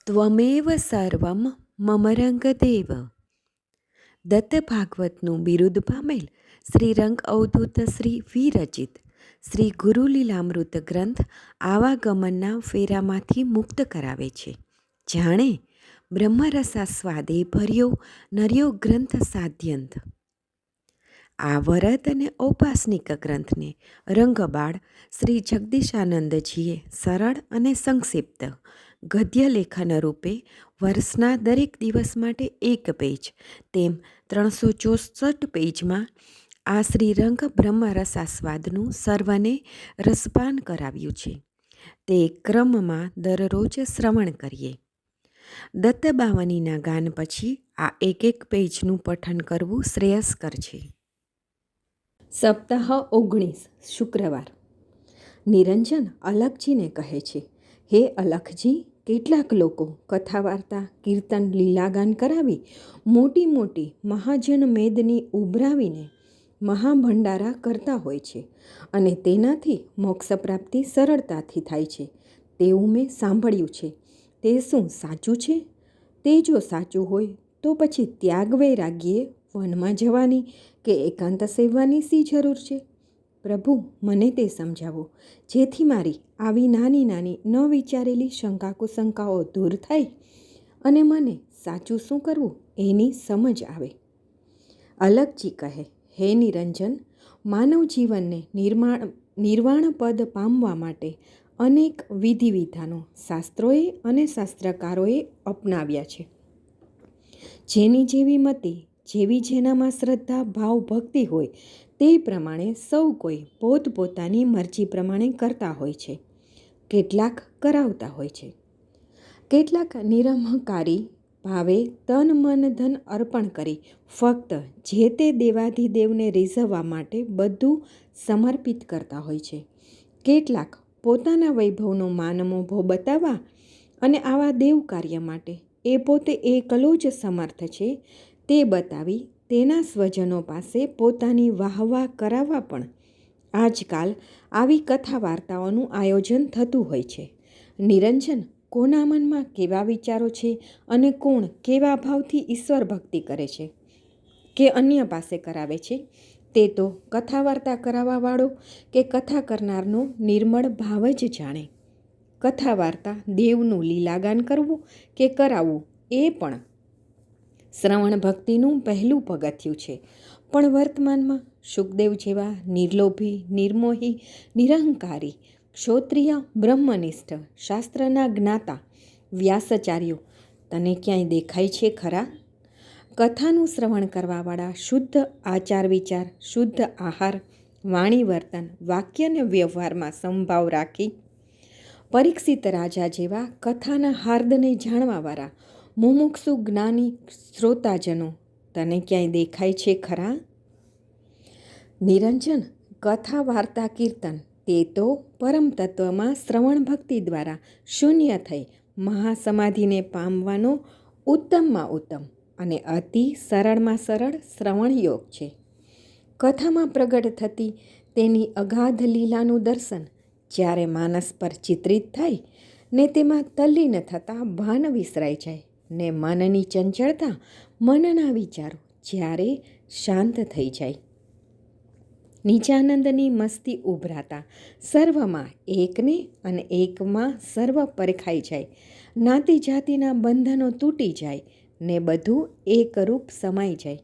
ત્વમેવ સર્વમ મમ રંગદેવ. દત્ત ભાગવતનું બિરુદ પામેલ શ્રી રંગ અવધૂત શ્રી વિરચિત શ્રી ગુરુલીલામૃત ગ્રંથ આવાગમનના ફેરામાંથી મુક્ત કરાવે છે. જાણે બ્રહ્મરસાસ્વાદે ભર્યો નર્યો ગ્રંથ સાધ્યંત. આ વરદ અને ઔપાસનિક ગ્રંથને રંગબાળ શ્રી જગદીશાનંદજીએ સરળ અને સંક્ષિપ્ત ગદ્ય લેખન રૂપે વર્ષના દરેક દિવસ માટે એક પેજ તેમ 364 પેજમાં આ શ્રીરંગ બ્રહ્મરસાસ્વાદનું સર્વને રસપાન કરાવ્યું છે. તે ક્રમમાં દરરોજ શ્રવણ કરીએ. દત્તબાવનીના ગાન પછી આ એક પેજનું પઠન કરવું શ્રેયસ્કર છે. સપ્તાહ 19 શુક્રવાર. નિરંજન અલખજીને કહે છે, હે અલખજી, કેટલાક લોકો કથા વાર્તા કીર્તન લીલાગાન કરાવી મોટી મોટી મહાજન મેદની ઉભરાવીને મહાભંડારા કરતા હોય છે અને તેનાથી મોક્ષ પ્રાપ્તિ સરળતાથી થાય છે તેવું મેં સાંભળ્યું છે. તે શું સાચું છે? તે જો સાચું હોય તો પછી ત્યાગ વૈરાગ્યે વનમાં જવાની કે એકાંત સેવવાની શી જરૂર છે? પ્રભુ, મને તે સમજાવો, જેથી મારી આવી નાની નાની ન વિચારેલી શંકા કુશંકાઓ દૂર થાય અને મને સાચું શું કરવું એની સમજ આવે. અલખજી કહે, હે નિરંજન, માનવ જીવનને નિર્વાણ પદ પામવા માટે અનેક વિધિ વિધાનો શાસ્ત્રોએ અને શાસ્ત્રકારોએ અપનાવ્યા છે. જેની જેવી મતિ, જેવી જેનામાં શ્રદ્ધા ભાવ ભક્તિ હોય તે પ્રમાણે સૌ કોઈ પોતપોતાની મરજી પ્રમાણે કરતા હોય છે. કેટલાક કરાવતા હોય છે. કેટલાક નિરહંકારી ભાવે તન મન ધન અર્પણ કરી ફક્ત જે તે દેવાધિદેવને રીઝવવા માટે બધું સમર્પિત કરતા હોય છે. કેટલાક પોતાના વૈભવનો માનમોભો બતાવવા અને આવા દેવ કાર્ય માટે એ પોતે એકલો જ સમર્થ છે તે બતાવી તેના સ્વજનો પાસે પોતાની વાહવાહ કરાવવા પણ આજકાલ આવી કથા વાર્તાઓનું આયોજન થતું હોય છે. નિરંજન, કોના મનમાં કેવા વિચારો છે અને કોણ કેવા ભાવથી ઈશ્વર ભક્તિ કરે છે કે અન્ય પાસે કરાવે છે તે તો કથા વાર્તા કરાવવાવાળો કે કથા કરનારનો નિર્મળ ભાવ જ જાણે. કથા વાર્તા દેવનું લીલાગાન કરવું કે કરાવવું એ પણ શ્રવણ ભક્તિનું પહેલું પગથિયું છે. પણ વર્તમાનમાં શુકદેવ જેવા નિર્લોભી, નિર્મોહી, નિરહંકારી, ક્ષોત્રિય, બ્રહ્મનિષ્ઠ, શાસ્ત્રના જ્ઞાતા વ્યાસાચાર્યો તને ક્યાંય દેખાય છે ખરા? કથાનું શ્રવણ કરવાવાળા શુદ્ધ આચાર વિચાર, શુદ્ધ આહાર, વાણી વર્તન, વાક્ય અને વ્યવહારમાં સમભાવ રાખી પરીક્ષિત રાજા જેવા કથાના હાર્દને જાણવાવાળા મુમુક્ષુ જ્ઞાની શ્રોતાજનો તને ક્યાંય દેખાય છે ખરા? નિરંજન, કથા વાર્તા કીર્તન તે તો પરમ તત્વમાં શ્રવણ ભક્તિ દ્વારા શૂન્ય થઈ મહાસમાધિને પામવાનો ઉત્તમમાં ઉત્તમ અને અતિ સરળમાં સરળ શ્રવણ યોગ છે. કથામાં પ્રગટ થતી તેની અગાધ લીલાનું દર્શન જ્યારે માનસ પર ચિત્રિત થાય ને તેમાં તલ્લીન થતાં ભાન વિસરાઈ જાય ને મનની ચંચળતા, મનના વિચારો જ્યારે શાંત થઈ જાય, નિજાનંદની મસ્તી ઉભરાતા સર્વમાં એકને અને એકમાં સર્વ પરખાઈ જાય, નાતી જાતિના બંધનો તૂટી જાય ને બધું એકરૂપ સમાઈ જાય,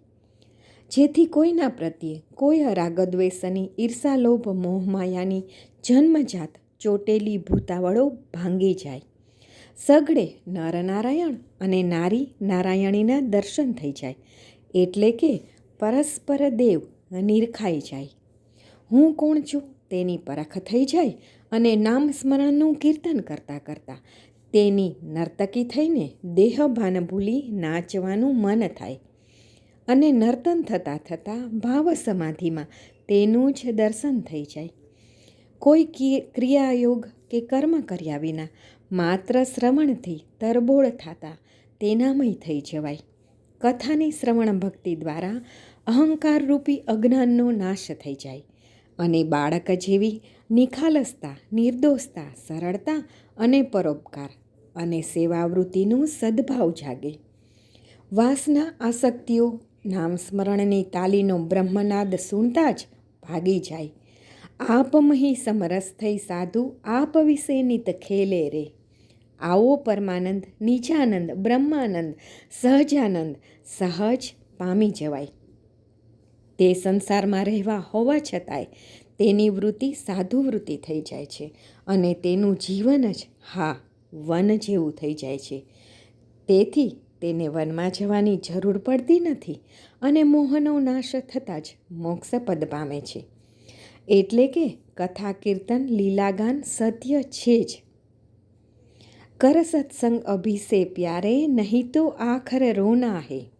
જેથી કોઈના પ્રત્યે કોઈ રાગદ્વેષની ઈર્ષા લોભ મોહમાયાની જન્મજાત ચોટેલી ભૂતાવળો ભાંગી જાય, સઘળે નરનારાયણ અને નારી નારાયણીના દર્શન થઈ જાય, એટલે કે પરસ્પર દેવ નિરખાઈ જાય, હું કોણ છું તેની પરખ થઈ જાય અને નામ સ્મરણનું કીર્તન કરતાં કરતાં તેની નર્તકી થઈને દેહભાન ભૂલી નાચવાનું મન થાય અને નર્તન થતાં થતાં ભાવ સમાધિમાં તેનું જ દર્શન થઈ જાય. કોઈ ક્રિયાયોગ કે કર્મ કર્યા વિના માત્ર શ્રવણથી તરબોળ થતાં તેનામય થઈ જવાય. કથાની શ્રવણ ભક્તિ દ્વારા અહંકાર રૂપી અજ્ઞાનનો નાશ થઈ જાય અને બાળક જેવી નિખાલસતા, નિર્દોષતા, સરળતા અને પરોપકાર અને સેવાવૃત્તિનું સદ્ભાવ જાગે. વાસના આસક્તિઓ નામસ્મરણની તાલીનો બ્રહ્મનાદ સુણતા જ ભાગી જાય. આપમહી સમરસ થઈ સાધુ આપ વિશે નિત ખેલે રે. આવો પરમાનંદ, નિજાનંદ, બ્રહ્માનંદ, સહજાનંદ સહજ પામી જવાય. તે સંસારમાં રહેવા હોવા છતાંય તેની વૃત્તિ સાધુ વૃત્તિ થઈ જાય છે અને તેનું જીવન જ વન જેવું થઈ જાય છે. તેથી તેને વનમાં જવાની જરૂર પડતી નથી અને મોહનો નાશ થતાં જ મોક્ષપદ પામે છે. એટલે કે કથા કીર્તન લીલાગાન સત્ય છે જ. કર સત્સંગ અભિષે પ્યારે, નહીં તો આખર રોના હે.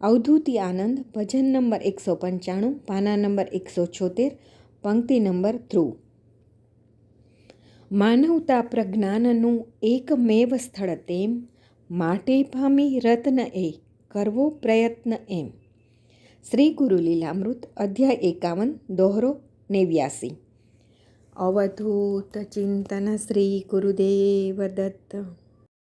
અવધૂતી આનંદ, ભજન નંબર 195, પાના નંબર 176, પંક્તિ નંબર 3. માનવતા પ્રજ્ઞાનનું એકમેવ સ્થળ તેમ, માટે પામી રત્ન એ કરવો પ્રયત્ન એમ. શ્રી ગુરુ લીલામૃત, અધ્યાય 51, દોહરો 89. અવધૂત ચિંતન શ્રી ગુરુદેવ દત્ત.